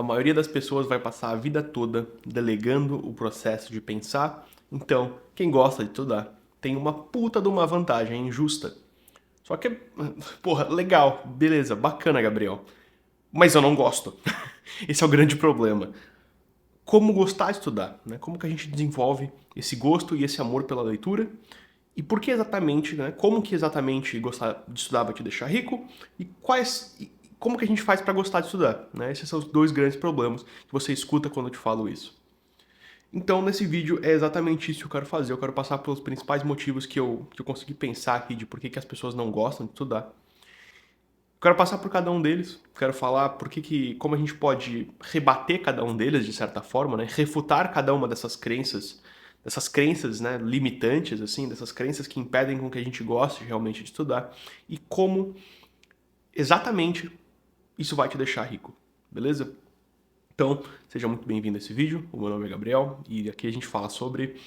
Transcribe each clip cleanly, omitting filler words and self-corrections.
maioria das pessoas vai passar a vida toda delegando o processo de pensar, então quem gosta de estudar tem uma puta de uma vantagem injusta. Só que, porra, legal, beleza, bacana, Gabriel. Mas eu não gosto. Esse é o grande problema. Como gostar de estudar, né? Como que a gente desenvolve esse gosto e esse amor pela leitura? E por que exatamente, né? Como que exatamente gostar de estudar vai te deixar rico? E como que a gente faz para gostar de estudar, né? Esses são os dois grandes problemas que você escuta quando eu te falo isso. Então, nesse vídeo é exatamente isso que eu quero fazer. Eu quero passar pelos principais motivos que eu consegui pensar aqui de por que as pessoas não gostam de estudar. Quero passar por cada um deles, quero falar como a gente pode rebater cada um deles de certa forma, né? Refutar cada uma dessas crenças, né, limitantes, assim, dessas crenças que impedem com que a gente goste realmente de estudar e como exatamente isso vai te deixar rico, beleza? Então, seja muito bem-vindo a esse vídeo. O meu nome é Gabriel e aqui a gente fala sobre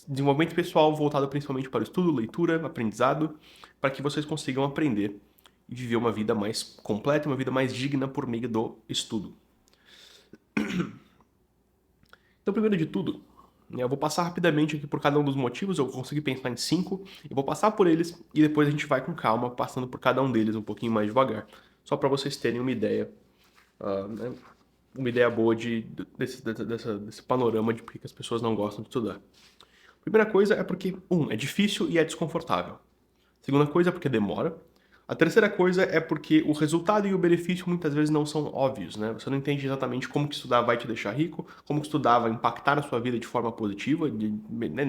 desenvolvimento pessoal voltado principalmente para o estudo, leitura, aprendizado, para que vocês consigam aprender e viver uma vida mais completa, uma vida mais digna por meio do estudo. Então, primeiro de tudo, eu vou passar rapidamente aqui por cada um dos motivos, eu consegui pensar em 5, eu vou passar por eles e depois a gente vai com calma, passando por cada um deles um pouquinho mais devagar, só para vocês terem uma ideia, né, uma ideia boa desse panorama de por que as pessoas não gostam de estudar. Primeira coisa é porque, é difícil e é desconfortável. Segunda coisa é porque demora. A terceira coisa é porque o resultado e o benefício muitas vezes não são óbvios, né? Você não entende exatamente como que estudar vai te deixar rico, como que estudar vai impactar a sua vida de forma positiva, né?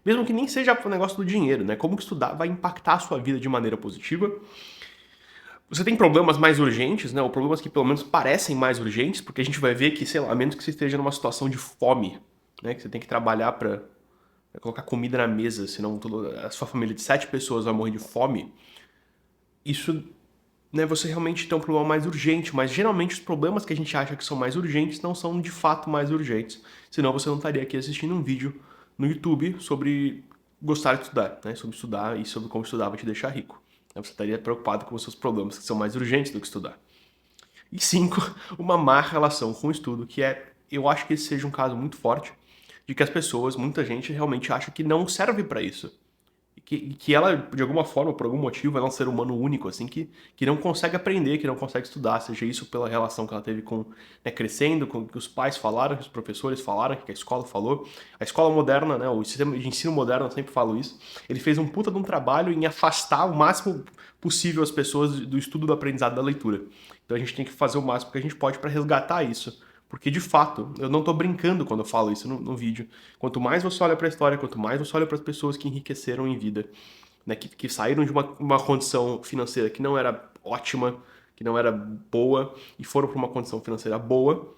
Mesmo que nem seja o negócio do dinheiro, né? Como que estudar vai impactar a sua vida de maneira positiva. Você tem problemas mais urgentes, né? Ou problemas que pelo menos parecem mais urgentes, porque a gente vai ver que, sei lá, a menos que você esteja numa situação de fome, né? Que você tem que trabalhar para colocar comida na mesa, senão a sua família de 7 pessoas vai morrer de fome. Isso, né, você realmente tem um problema mais urgente, mas geralmente os problemas que a gente acha que são mais urgentes não são de fato mais urgentes, senão você não estaria aqui assistindo um vídeo no YouTube sobre gostar de estudar, né, sobre estudar e sobre como estudar vai te deixar rico. Você estaria preocupado com os seus problemas que são mais urgentes do que estudar. E 5, uma má relação com o estudo, que eu acho que esse seja um caso muito forte, de que as pessoas, muita gente realmente acha que não serve para isso. Que ela, de alguma forma, por algum motivo, ela é um ser humano único, assim, que não consegue aprender, que não consegue estudar, seja isso pela relação que ela teve com, né, crescendo, com o que os pais falaram, que os professores falaram, que a escola falou. A escola moderna, né, o sistema de ensino moderno, eu sempre falo isso, ele fez um puta de um trabalho em afastar o máximo possível as pessoas do estudo do aprendizado da leitura. Então a gente tem que fazer o máximo que a gente pode para resgatar isso. Porque, de fato, eu não estou brincando quando eu falo isso no vídeo. Quanto mais você olha para a história, quanto mais você olha para as pessoas que enriqueceram em vida, né, que saíram de uma condição financeira que não era ótima, que não era boa, e foram para uma condição financeira boa,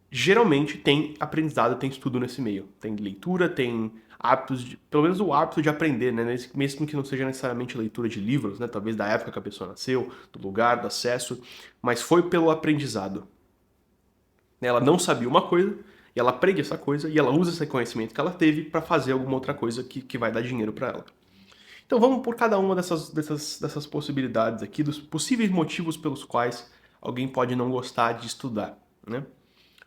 geralmente tem aprendizado, tem estudo nesse meio. Tem leitura, tem hábitos, pelo menos o hábito de aprender, né? Mesmo que não seja necessariamente leitura de livros, né? Talvez da época que a pessoa nasceu, do lugar, do acesso, mas foi pelo aprendizado. Ela não sabia uma coisa, e ela aprende essa coisa, e ela usa esse conhecimento que ela teve para fazer alguma outra coisa que vai dar dinheiro para ela. Então vamos por cada uma dessas possibilidades aqui, dos possíveis motivos pelos quais alguém pode não gostar de estudar, né?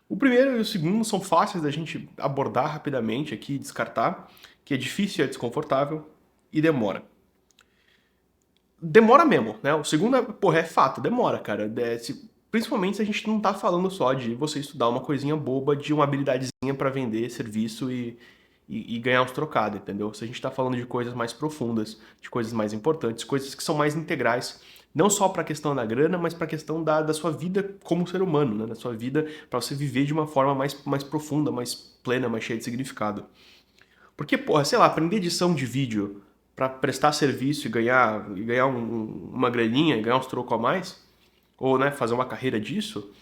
O primeiro e o segundo são fáceis da gente abordar rapidamente aqui e descartar, que é difícil e é desconfortável, e demora. Demora mesmo, né? O segundo é fato, demora, cara. Principalmente se a gente não tá falando só de você estudar uma coisinha boba, de uma habilidadezinha para vender serviço e ganhar uns trocados, entendeu? Se a gente tá falando de coisas mais profundas, de coisas mais importantes, coisas que são mais integrais, não só para a questão da grana, mas para a questão da sua vida como ser humano, né? Da sua vida para você viver de uma forma mais profunda, mais plena, mais cheia de significado. Porque, porra, sei lá, aprender edição de vídeo para prestar serviço e ganhar uma graninha, ganhar uns trocos a mais, ou, né, fazer uma carreira disso,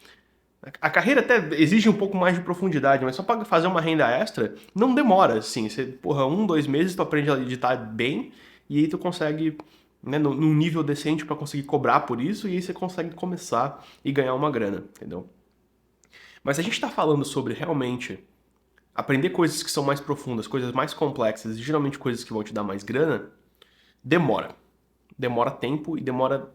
a carreira até exige um pouco mais de profundidade, mas só para fazer uma renda extra, não demora, assim. Você, porra, 2 meses tu aprende a editar bem e aí tu consegue, né, num nível decente para conseguir cobrar por isso e aí você consegue começar e ganhar uma grana, entendeu? Mas a gente tá falando sobre realmente aprender coisas que são mais profundas, coisas mais complexas e geralmente coisas que vão te dar mais grana, demora. Demora tempo e demora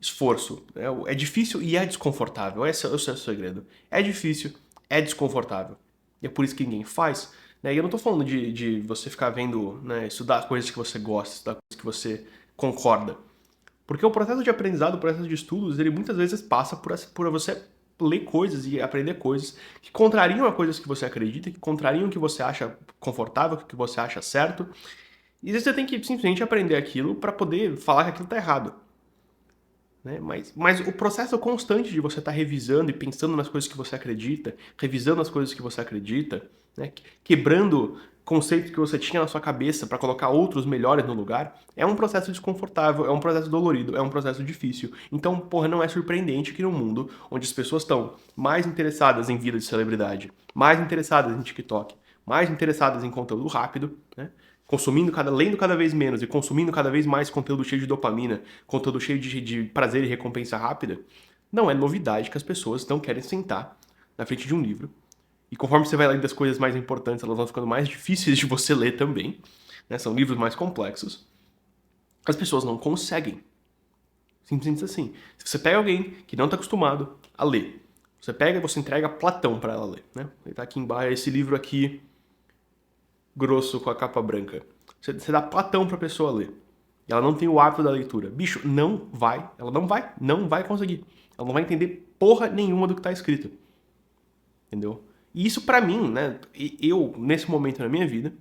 esforço. É difícil e é desconfortável. Esse é o segredo. É difícil, é desconfortável. E é por isso que ninguém faz. Né? E eu não tô falando de você ficar vendo, né, estudar coisas que você gosta, estudar coisas que você concorda. Porque o processo de aprendizado, o processo de estudos, ele muitas vezes passa por você ler coisas e aprender coisas que contrariam a coisas que você acredita, que contrariam o que você acha confortável, o que você acha certo. E você tem que simplesmente aprender aquilo para poder falar que aquilo tá errado. Né? Mas o processo constante de você estar revisando e pensando nas coisas que você acredita, revisando as coisas que você acredita, né? Quebrando conceitos que você tinha na sua cabeça para colocar outros melhores no lugar, é um processo desconfortável, é um processo dolorido, é um processo difícil. Então, porra, não é surpreendente que no mundo onde as pessoas estão mais interessadas em vida de celebridade, mais interessadas em TikTok, mais interessadas em conteúdo rápido, né? Lendo cada vez menos e consumindo cada vez mais conteúdo cheio de dopamina, conteúdo cheio de prazer e recompensa rápida, não é novidade que as pessoas não querem sentar na frente de um livro. E conforme você vai lendo as coisas mais importantes, elas vão ficando mais difíceis de você ler também, né? São livros mais complexos. As pessoas não conseguem. Simplesmente assim. Se você pega alguém que não está acostumado a ler, você pega e você entrega Platão para ela ler, né? Ele tá aqui embaixo, esse livro aqui grosso com a capa branca. Você dá Platão pra pessoa ler. E ela não tem o hábito da leitura. Bicho, ela não vai conseguir. Ela não vai entender porra nenhuma do que tá escrito. Entendeu? E isso pra mim, né, eu, nesse momento na minha vida,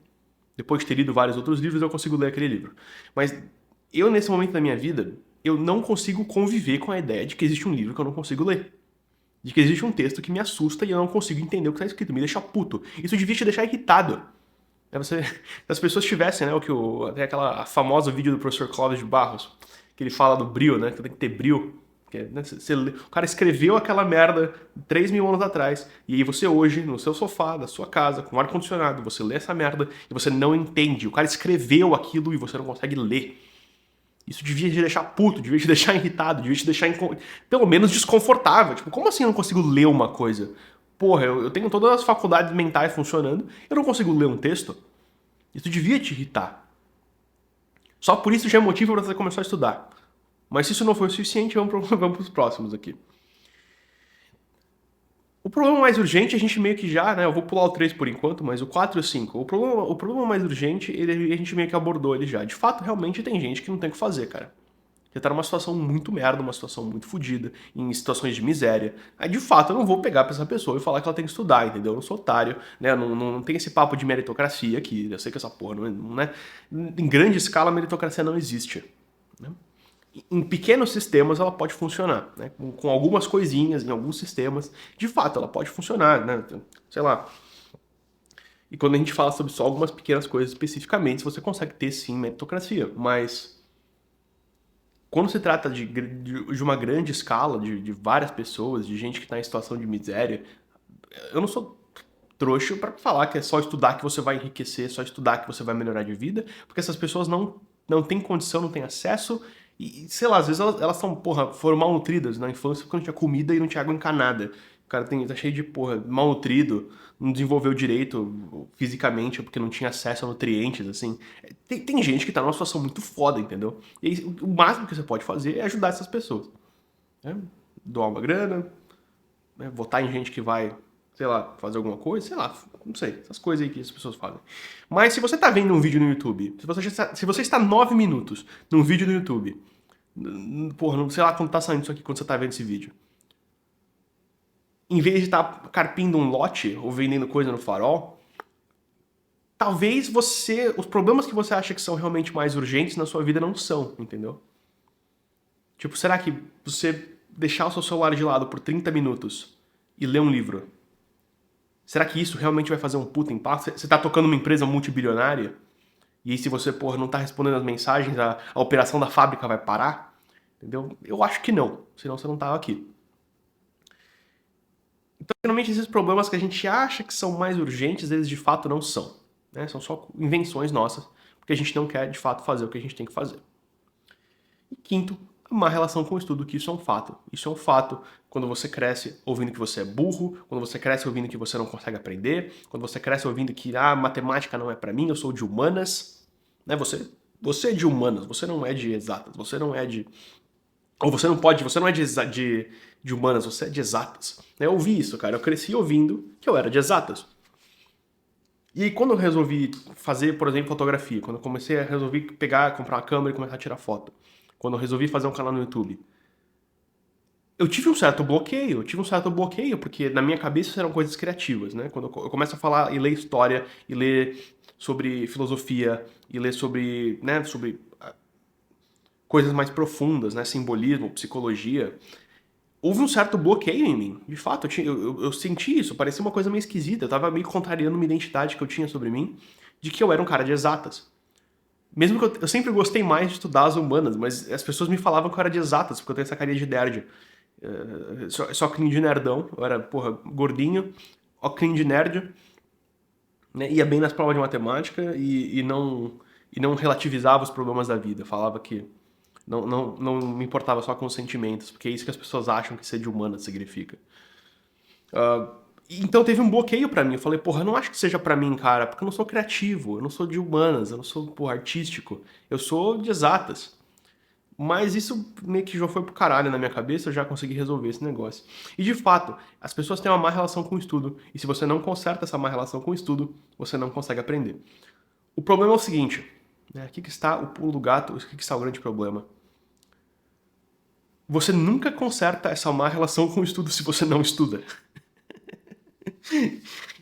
depois de ter lido vários outros livros, eu consigo ler aquele livro. Mas eu, nesse momento da minha vida, eu não consigo conviver com a ideia de que existe um livro que eu não consigo ler. De que existe um texto que me assusta e eu não consigo entender o que tá escrito. Me deixa puto. Isso devia te deixar irritado. Se as pessoas tivessem, né, até aquela famosa vídeo do professor Clóvis de Barros, que ele fala do brio, né, que tem que ter brio. Que, né, o cara escreveu aquela merda 3.000 anos atrás, e aí você hoje, no seu sofá, da sua casa, com ar-condicionado, você lê essa merda e você não entende. O cara escreveu aquilo e você não consegue ler. Isso devia te deixar puto, devia te deixar irritado, devia te deixar, pelo menos, desconfortável. Tipo, como assim eu não consigo ler uma coisa? Porra, eu tenho todas as faculdades mentais funcionando, eu não consigo ler um texto? Isso devia te irritar. Só por isso já é motivo para você começar a estudar. Mas se isso não for o suficiente, vamos para os próximos aqui. O problema mais urgente, a gente meio que já, né? Eu vou pular o 3 por enquanto, mas o 4 e o 5. O problema mais urgente, a gente meio que abordou ele já. De fato, realmente tem gente que não tem o que fazer, cara. Você tá numa situação muito merda, uma situação muito fodida, em situações de miséria. Aí, de fato, eu não vou pegar pra essa pessoa e falar que ela tem que estudar, entendeu? Eu não sou otário, né? Não tem esse papo de meritocracia aqui. Eu sei que essa porra não é... Em grande escala, a meritocracia não existe. Né? Em pequenos sistemas, ela pode funcionar, né? Com algumas coisinhas, em alguns sistemas. De fato, ela pode funcionar, né? Sei lá. E quando a gente fala sobre só algumas pequenas coisas especificamente, você consegue ter, sim, meritocracia. Mas... quando se trata de uma grande escala, de várias pessoas, de gente que está em situação de miséria, eu não sou trouxa para falar que é só estudar que você vai enriquecer, só estudar que você vai melhorar de vida, porque essas pessoas não têm condição, não têm acesso, e sei lá, às vezes elas são, porra, foram malnutridas na infância porque não tinha comida e não tinha água encanada. O cara tá cheio de, porra, malnutrido, não desenvolveu direito fisicamente porque não tinha acesso a nutrientes, assim. Tem gente que tá numa situação muito foda, entendeu? E aí, o máximo que você pode fazer é ajudar essas pessoas. Né? Doar uma grana, né? Votar em gente que vai, sei lá, fazer alguma coisa, sei lá, não sei, essas coisas aí que as pessoas fazem. Mas se você tá vendo um vídeo no YouTube, se você está 9 minutos num vídeo no YouTube, porra, não sei lá quando tá saindo isso aqui, quando você tá vendo esse vídeo, em vez de estar carpindo um lote ou vendendo coisa no farol, talvez os problemas que você acha que são realmente mais urgentes na sua vida não são, entendeu? Tipo, será que você deixar o seu celular de lado por 30 minutos e ler um livro, será que isso realmente vai fazer um puta impacto? Você tá tocando uma empresa multibilionária e aí se você, porra, não tá respondendo as mensagens, a operação da fábrica vai parar? Entendeu? Eu acho que não, senão você não tava aqui. Então, geralmente, esses problemas que a gente acha que são mais urgentes, eles de fato não são. Né? São só invenções nossas, porque a gente não quer de fato fazer o que a gente tem que fazer. E quinto, a má relação com o estudo, que isso é um fato. Isso é um fato quando você cresce ouvindo que você é burro, quando você cresce ouvindo que você não consegue aprender, quando você cresce ouvindo que matemática não é pra mim, eu sou de humanas. Né? Você é de humanas, você não é de exatas, você não é de Ou você não pode, você não é de humanas, você é de exatas. Eu ouvi isso, cara. Eu cresci ouvindo que eu era de exatas. E aí, quando eu resolvi fazer, por exemplo, fotografia, quando eu comecei a resolver pegar, comprar uma câmera e começar a tirar foto, quando eu resolvi fazer um canal no YouTube, eu tive um certo bloqueio, porque na minha cabeça isso eram coisas criativas, né? Quando eu começo a falar e ler história, e ler sobre filosofia, e ler sobre, né, sobre coisas mais profundas, né, simbolismo, psicologia, houve um certo bloqueio em mim. De fato, eu senti isso, parecia uma coisa meio esquisita, eu tava meio contrariando uma identidade que eu tinha sobre mim, de que eu era um cara de exatas. Mesmo que eu sempre gostei mais de estudar as humanas, mas as pessoas me falavam que eu era de exatas, porque eu tenho essa carinha de nerd. Só óculos de nerdão, eu era, porra, gordinho, óculos de nerd, né, ia bem nas provas de matemática e não relativizava os problemas da vida, falava que não me importava só com os sentimentos, porque é isso que as pessoas acham que ser de humana significa. Então teve um bloqueio pra mim, eu falei, porra, eu não acho que seja pra mim, cara, porque eu não sou criativo, eu não sou de humanas, eu não sou, porra, artístico, eu sou de exatas. Mas isso meio que já foi pro caralho na minha cabeça, eu já consegui resolver esse negócio. E de fato, as pessoas têm uma má relação com o estudo, e se você não conserta essa má relação com o estudo, você não consegue aprender. O problema é o seguinte, né? Aqui que está o pulo do gato, aqui que está o grande problema. Você nunca conserta essa má relação com o estudo se você não estuda.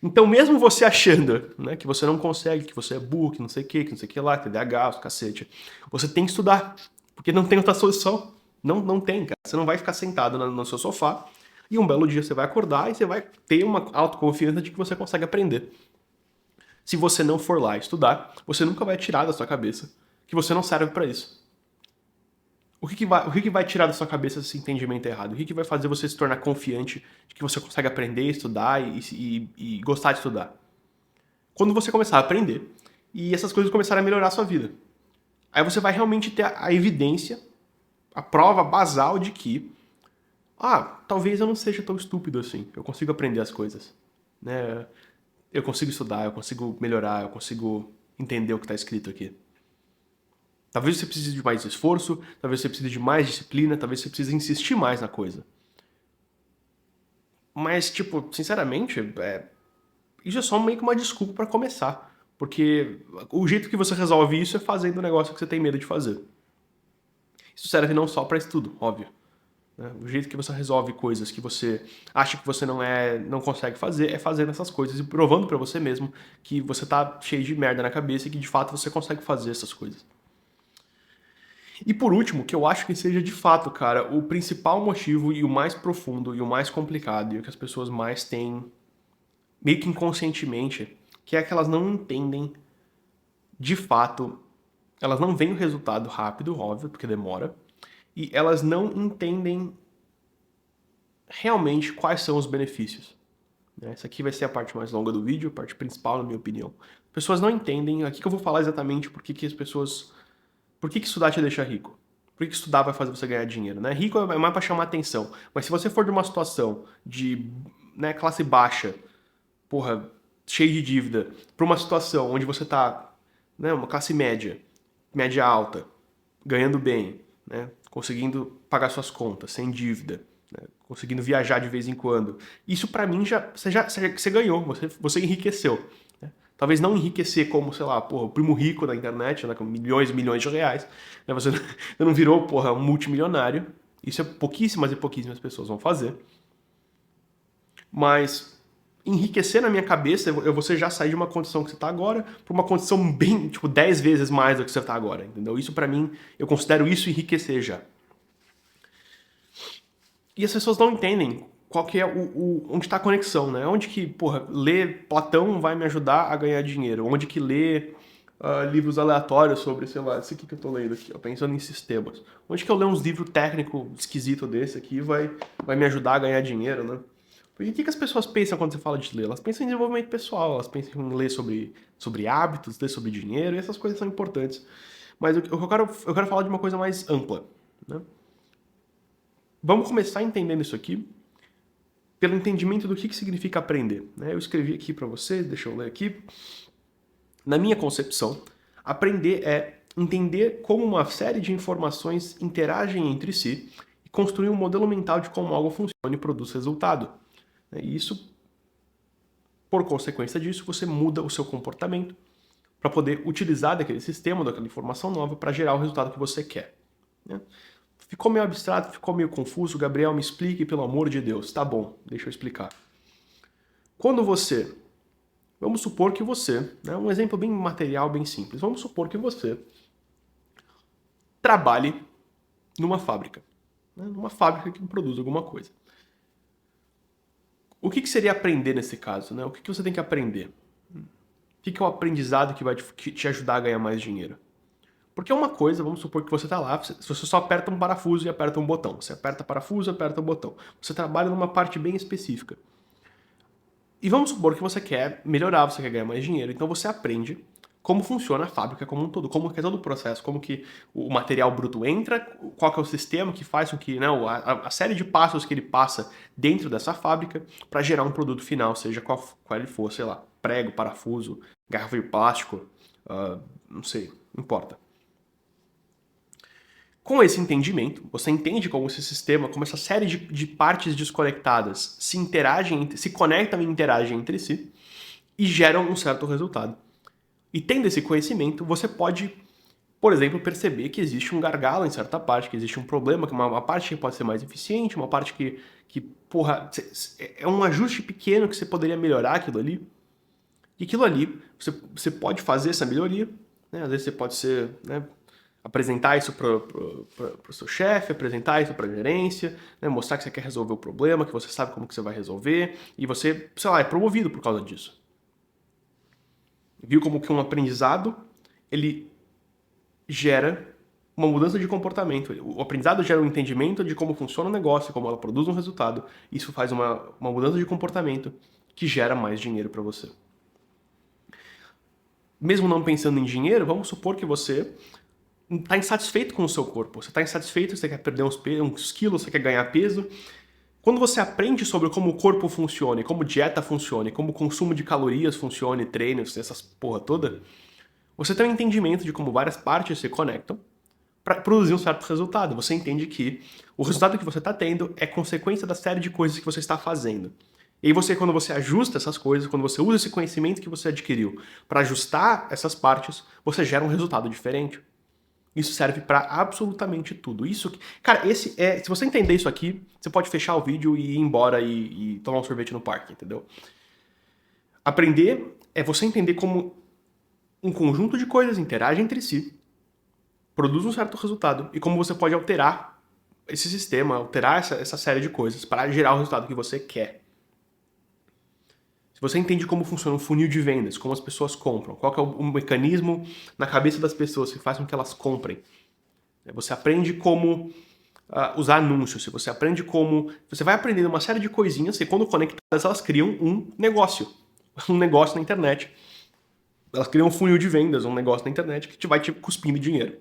Então, mesmo você achando, né, que você não consegue, que você é burro, que não sei o que não sei o que lá, TDAH, os cacete, você tem que estudar, porque não tem outra solução. Não tem, cara. Você não vai ficar sentado no seu sofá e um belo dia você vai acordar e você vai ter uma autoconfiança de que você consegue aprender. Se você não for lá estudar, você nunca vai tirar da sua cabeça que você não serve para isso. O que vai tirar da sua cabeça esse entendimento errado? O que vai fazer você se tornar confiante de que você consegue aprender, estudar e gostar de estudar? Quando você começar a aprender e essas coisas começarem a melhorar a sua vida. Aí você vai realmente ter a evidência, a prova basal de que, talvez eu não seja tão estúpido assim, eu consigo aprender as coisas, né? Eu consigo estudar, eu consigo melhorar, eu consigo entender o que está escrito aqui. Talvez você precise de mais esforço, talvez você precise de mais disciplina, talvez você precise insistir mais na coisa. Mas, tipo, sinceramente, isso é só meio que uma desculpa para começar. Porque o jeito que você resolve isso é fazendo o negócio que você tem medo de fazer. Isso serve não só para estudo, óbvio. Né? O jeito que você resolve coisas que você acha que você não consegue fazer é fazendo essas coisas e provando para você mesmo que você tá cheio de merda na cabeça e que de fato você consegue fazer essas coisas. E por último, que eu acho que seja de fato, cara, o principal motivo e o mais profundo e o mais complicado e o que as pessoas mais têm meio que inconscientemente, que é que elas não entendem de fato, elas não veem o resultado rápido, óbvio, porque demora, e elas não entendem realmente quais são os benefícios. Essa aqui vai ser a parte mais longa do vídeo, a parte principal, na minha opinião. As pessoas não entendem, aqui que eu vou falar exatamente por que as pessoas... Por que estudar te deixa rico? Por que estudar vai fazer você ganhar dinheiro, né? Rico é mais para chamar atenção. Mas se você for de uma situação de, né, classe baixa, porra, cheio de dívida, para uma situação onde você tá, né, uma classe média, média alta, ganhando bem, né, conseguindo pagar suas contas, sem dívida, né, conseguindo viajar de vez em quando, isso para mim você ganhou, você enriqueceu. Talvez não enriquecer como, sei lá, porra, o primo rico da internet, né, com milhões e milhões de reais. Né, você não virou, porra, um multimilionário. Isso é pouquíssimas e pouquíssimas pessoas vão fazer. Mas enriquecer na minha cabeça é você já sair de uma condição que você está agora para uma condição bem, tipo, 10 vezes mais do que você está agora, entendeu? Isso para mim, eu considero isso enriquecer já. E as pessoas não entendem qual que é onde está a conexão, né? Onde que, porra, ler Platão vai me ajudar a ganhar dinheiro? Onde que ler livros aleatórios sobre, sei lá, esse aqui que eu tô lendo aqui, ó, pensando em sistemas. Onde que eu ler uns livros técnicos esquisitos desse aqui vai me ajudar a ganhar dinheiro, né? Porque o que as pessoas pensam quando você fala de ler? Elas pensam em desenvolvimento pessoal, elas pensam em ler sobre hábitos, ler sobre dinheiro, e essas coisas são importantes. Mas eu quero falar de uma coisa mais ampla, né? Vamos começar entendendo isso aqui pelo entendimento do que significa aprender, né? Eu escrevi aqui para vocês, deixa eu ler aqui. Na minha concepção, aprender é entender como uma série de informações interagem entre si e construir um modelo mental de como algo funciona e produz resultado. E isso, por consequência disso, você muda o seu comportamento para poder utilizar daquele sistema, daquela informação nova, para gerar o resultado que você quer. Né? Ficou meio abstrato, ficou meio confuso, Gabriel, me explique, pelo amor de Deus. Tá bom, deixa eu explicar. Quando você, vamos supor que você, né, um exemplo bem material, bem simples, vamos supor que você trabalhe numa fábrica, né, numa fábrica que produz alguma coisa. O que seria aprender nesse caso? Né? O que você tem que aprender? O que é o aprendizado que vai te ajudar a ganhar mais dinheiro? Porque é uma coisa, vamos supor que você está lá, você só aperta um parafuso e aperta um botão. Você aperta parafuso e aperta um botão. Você trabalha numa parte bem específica. E vamos supor que você quer melhorar, você quer ganhar mais dinheiro. Então você aprende como funciona a fábrica como um todo, como que é todo o processo, como que o material bruto entra, qual que é o sistema que faz com que, né, a série de passos que ele passa dentro dessa fábrica para gerar um produto final, seja qual ele for, sei lá, prego, parafuso, garrafa de plástico, não sei, não importa. Com esse entendimento, você entende como esse sistema, como essa série de partes desconectadas se interagem, se conectam e interagem entre si e geram um certo resultado. E tendo esse conhecimento, você pode, por exemplo, perceber que existe um gargalo em certa parte, que existe um problema, que uma parte que pode ser mais eficiente, uma parte que porra, é um ajuste pequeno que você poderia melhorar aquilo ali. E aquilo ali, você pode fazer essa melhoria, né? Às vezes você pode ser, né, apresentar isso para o seu chefe, apresentar isso para a gerência, né, mostrar que você quer resolver o problema, que você sabe como que você vai resolver, e você, sei lá, é promovido por causa disso. Viu como que um aprendizado, ele gera uma mudança de comportamento. O aprendizado gera um entendimento de como funciona o negócio, como ela produz um resultado. Isso faz uma mudança de comportamento que gera mais dinheiro para você. Mesmo não pensando em dinheiro, vamos supor que você está insatisfeito com o seu corpo. Você está insatisfeito, você quer perder uns quilos, você quer ganhar peso. Quando você aprende sobre como o corpo funciona, como dieta funciona, como o consumo de calorias funciona, treinos, essas porra toda, você tem um entendimento de como várias partes se conectam para produzir um certo resultado. Você entende que o resultado que você está tendo é consequência da série de coisas que você está fazendo. E aí você, quando você ajusta essas coisas, quando você usa esse conhecimento que você adquiriu para ajustar essas partes, você gera um resultado diferente. Isso serve para absolutamente tudo. Isso, cara, se você entender isso aqui, você pode fechar o vídeo e ir embora e tomar um sorvete no parque, entendeu? Aprender é você entender como um conjunto de coisas interagem entre si, produz um certo resultado e como você pode alterar esse sistema, alterar essa série de coisas para gerar o resultado que você quer. Se você entende como funciona o funil de vendas, como as pessoas compram, qual que é o mecanismo na cabeça das pessoas que faz com que elas comprem, você aprende como usar anúncios, você aprende como... Você vai aprendendo uma série de coisinhas e quando conectadas elas criam um negócio na internet. Elas criam um funil de vendas, um negócio na internet que vai te cuspindo dinheiro.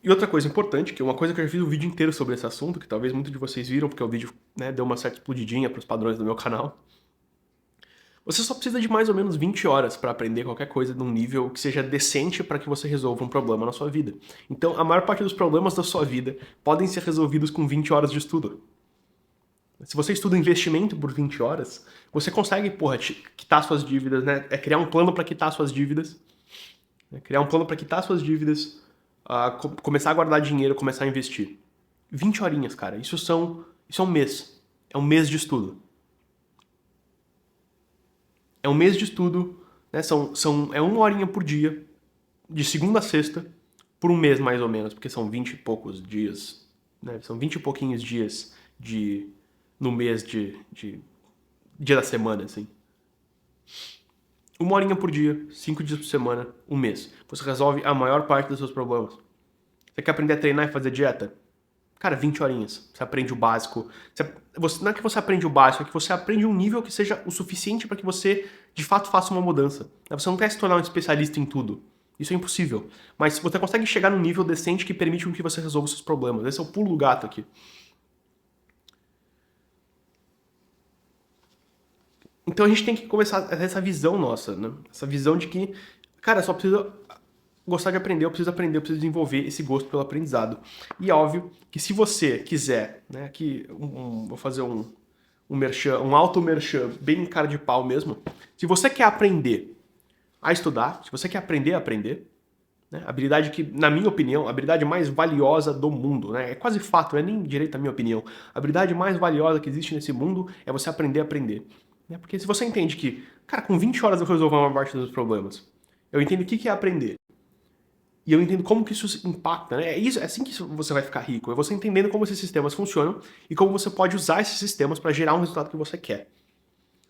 E outra coisa importante, que é uma coisa que eu já fiz um vídeo inteiro sobre esse assunto, que talvez muitos de vocês viram, porque o vídeo, né, deu uma certa explodidinha para os padrões do meu canal. Você só precisa de mais ou menos 20 horas para aprender qualquer coisa num nível que seja decente para que você resolva um problema na sua vida. Então, a maior parte dos problemas da sua vida podem ser resolvidos com 20 horas de estudo. Se você estuda investimento por 20 horas, você consegue, porra, quitar suas dívidas, né? Criar um plano para quitar suas dívidas. Criar um plano para quitar suas dívidas, começar a guardar dinheiro, começar a investir. 20 horinhas, cara. Isso é um mês. É um mês de estudo. É um mês de estudo, né? É uma horinha por dia, de segunda a sexta, por um mês mais ou menos, porque são 20 e poucos dias, né? São 20 e pouquinhos dias no mês de dia da semana, assim. Uma horinha por dia, 5 dias por semana, um mês. Você resolve a maior parte dos seus problemas. Você quer aprender a treinar e fazer dieta? Cara, 20 horinhas. Você aprende o básico. Não é que você aprende o básico, é que você aprende um nível que seja o suficiente para que você, de fato, faça uma mudança. Você não quer se tornar um especialista em tudo. Isso é impossível. Mas você consegue chegar num nível decente que permite que você resolva os seus problemas. Esse é o pulo do gato aqui. Então a gente tem que começar a ter essa visão nossa, né? Essa visão de que, cara, só precisa gostar de aprender, eu preciso desenvolver esse gosto pelo aprendizado. E é óbvio que se você quiser, né, aqui vou fazer um merchan, um auto-merchan bem cara de pau mesmo, se você quer aprender a estudar, se você quer aprender a aprender, né, habilidade que, na minha opinião, a habilidade mais valiosa do mundo, né, é quase fato, não é nem direito a minha opinião, a habilidade mais valiosa que existe nesse mundo é você aprender a aprender. Né, porque se você entende que, cara, com 20 horas eu vou resolver uma parte dos problemas, eu entendo o que é aprender, e eu entendo como que isso impacta, né? É assim que você vai ficar rico, é você entendendo como esses sistemas funcionam e como você pode usar esses sistemas para gerar um resultado que você quer.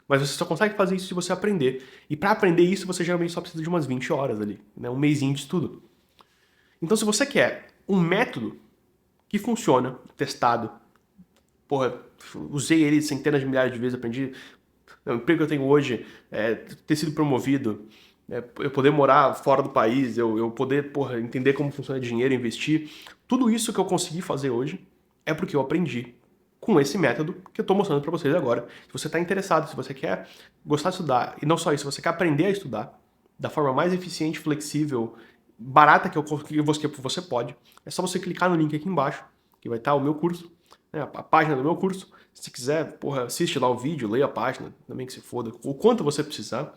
Mas você só consegue fazer isso se você aprender. E para aprender isso, você geralmente só precisa de umas 20 horas ali, né? Um mesinho de estudo. Então, se você quer um método que funciona, testado, porra, usei ele centenas de milhares de vezes, aprendi. O emprego que eu tenho hoje, ter sido promovido, eu poder morar fora do país, eu poder, porra, entender como funciona dinheiro, investir. Tudo isso que eu consegui fazer hoje é porque eu aprendi com esse método que eu estou mostrando para vocês agora. Se você está interessado, se você quer gostar de estudar, e não só isso, se você quer aprender a estudar da forma mais eficiente, flexível, barata que você pode, é só você clicar no link aqui embaixo, que vai estar o meu curso, né, a página do meu curso. Se quiser, porra, assiste lá o vídeo, leia a página, também que se foda, o quanto você precisar,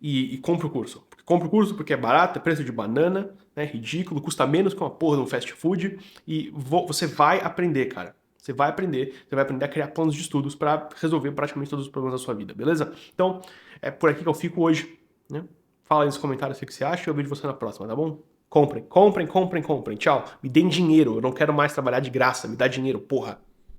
e compra o curso. Compra o curso porque é barato, é preço de banana, né, ridículo, custa menos que uma porra de um fast food, e você vai aprender, cara. Você vai aprender a criar planos de estudos para resolver praticamente todos os problemas da sua vida, beleza? Então, é por aqui que eu fico hoje, né? Fala aí nos comentários o que você acha e eu vejo você na próxima, tá bom? Comprem, comprem, comprem, comprem. Tchau. Me deem dinheiro, eu não quero mais trabalhar de graça, me dá dinheiro, porra.